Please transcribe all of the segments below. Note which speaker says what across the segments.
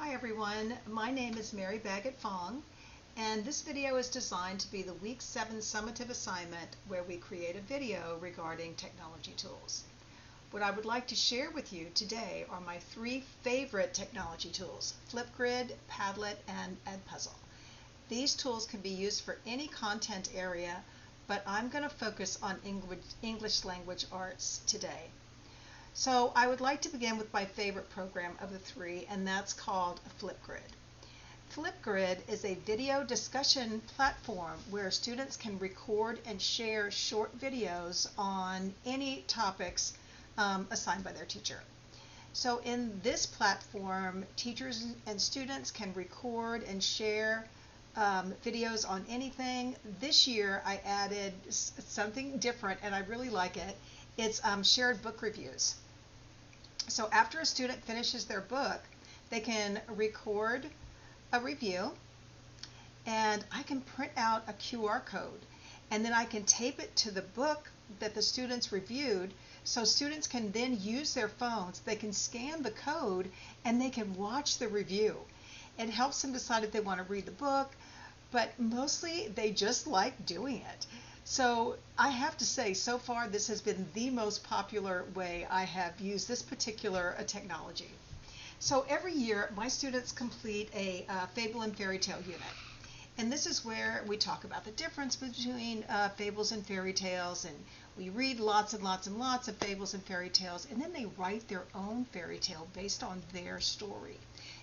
Speaker 1: Hi everyone, my name is Mary Baggett Fong, and this video is designed to be the Week 7 summative assignment where we create a video regarding technology tools. What I would like to share with you today are my 3 favorite technology tools: Flipgrid, Padlet, and Edpuzzle. These tools can be used for any content area, but I'm going to focus on English language arts today. So I would like to begin with my favorite program of the 3, and that's called Flipgrid. Flipgrid is a video discussion platform where students can record and share short videos on any topics assigned by their teacher. So in this platform, teachers and students can record and share videos on anything. This year I added something different and I really like it. It's shared book reviews. So after a student finishes their book, they can record a review, and I can print out a QR code, and then I can tape it to the book that the students reviewed, so students can then use their phones. They can scan the code and they can watch the review. It helps them decide if they want to read the book, but mostly they just like doing it. So I have to say, so far this has been the most popular way I have used this particular technology. So every year my students complete a Fable and Fairy Tale unit. And this is where we talk about the difference between fables and fairy tales, and we read lots and lots and lots of fables and fairy tales, and then they write their own fairy tale based on their story.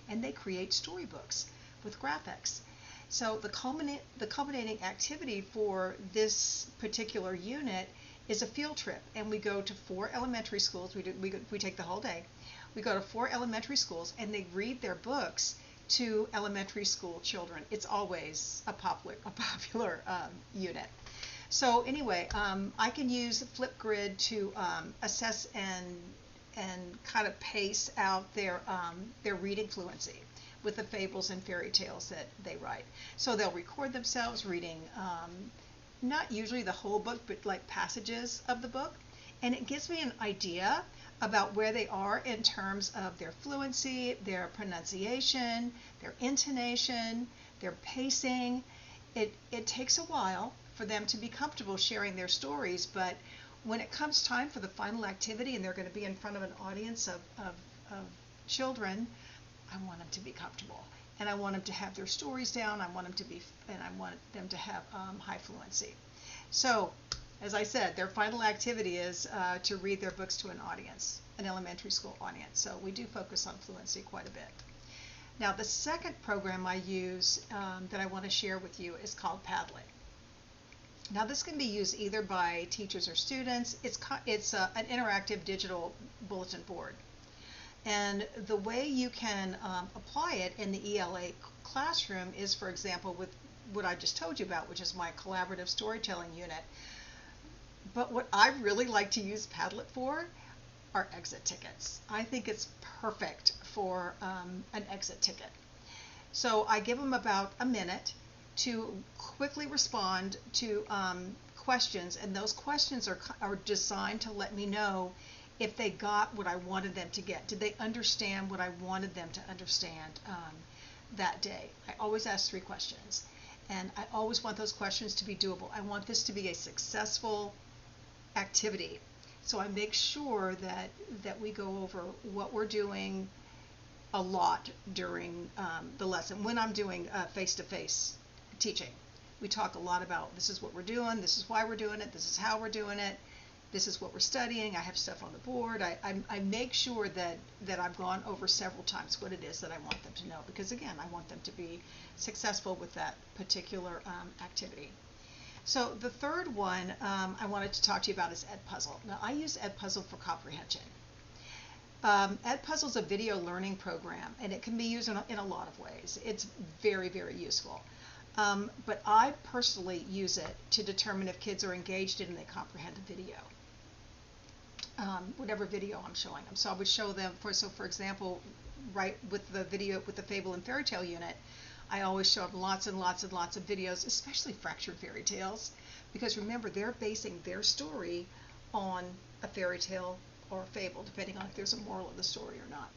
Speaker 1: And they create storybooks with graphics. So the culminating activity for this particular unit is a field trip, and we go to 4 elementary schools. We take the whole day. We go to 4 elementary schools, and they read their books to elementary school children. It's always a popular unit. So anyway, I can use Flipgrid to assess and kind of pace out their reading fluency with the fables and fairy tales that they write. So they'll record themselves reading not usually the whole book, but like passages of the book, and it gives me an idea about where they are in terms of their fluency, their pronunciation, their intonation, their pacing. It takes a while for them to be comfortable sharing their stories, but when it comes time for the final activity and they're going to be in front of an audience of children, I want them to be comfortable, and I want them to have their stories down. I want them to have high fluency. So, as I said, their final activity is to read their books to an audience, an elementary school audience. So we do focus on fluency quite a bit. Now, the second program I use that I want to share with you is called Padlet. Now, this can be used either by teachers or students. It's an interactive digital bulletin board. And the way you can apply it in the ELA classroom is, for example, with what I just told you about, which is my collaborative storytelling unit. But what I really like to use Padlet for are exit tickets. I think it's perfect for an exit ticket. So I give them about a minute to quickly respond to questions, and those questions are designed to let me know if they got what I wanted them to get. Did they understand what I wanted them to understand that day? I always ask 3 questions, and I always want those questions to be doable. I want this to be a successful activity. So I make sure that we go over what we're doing a lot during the lesson. When I'm doing face-to-face teaching, we talk a lot about this is what we're doing, this is why we're doing it, this is how we're doing it, this is what we're studying. I have stuff on the board. I make sure that I've gone over several times what it is that I want them to know, because again, I want them to be successful with that particular activity. So the third one I wanted to talk to you about is Edpuzzle. Now, I use Edpuzzle for comprehension. Edpuzzle is a video learning program, and it can be used in a lot of ways. It's very, very useful. But I personally use it to determine if kids are engaged in and they comprehend the video. Whatever video I'm showing them. So I would show them, for example, right with the video with the Fable and Fairy Tale unit, I always show them lots and lots and lots of videos, especially fractured fairy tales, because remember, they're basing their story on a fairy tale or a fable, depending on if there's a moral of the story or not.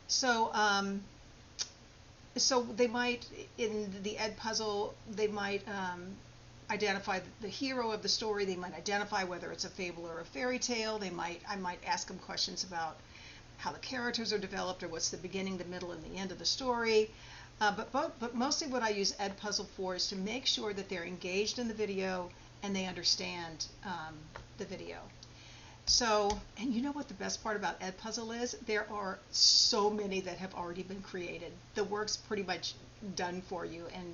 Speaker 1: So So they might, in the Edpuzzle, they might identify the hero of the story. They might identify whether it's a fable or a fairy tale. I might ask them questions about how the characters are developed, or what's the beginning, the middle, and the end of the story. But mostly what I use Edpuzzle for is to make sure that they're engaged in the video and they understand the video. So, and you know what the best part about Edpuzzle is? There are so many that have already been created. The work's pretty much done for you, and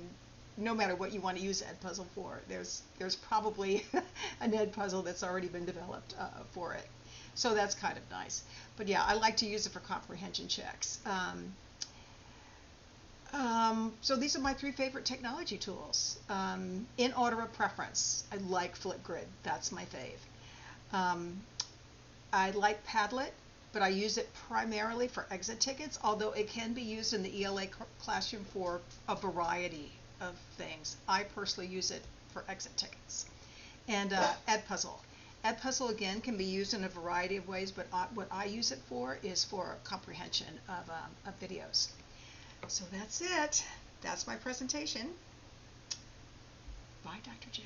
Speaker 1: no matter what you want to use Edpuzzle for, there's probably an Edpuzzle that's already been developed for it. So that's kind of nice. But yeah, I like to use it for comprehension checks. So these are my 3 favorite technology tools. In order of preference, I like Flipgrid. That's my fave. I like Padlet, but I use it primarily for exit tickets, although it can be used in the ELA classroom for a variety of things. I personally use it for exit tickets. And Edpuzzle. Edpuzzle, again, can be used in a variety of ways, but what I use it for is for comprehension of videos. So that's it. That's my presentation. Bye, Dr. J.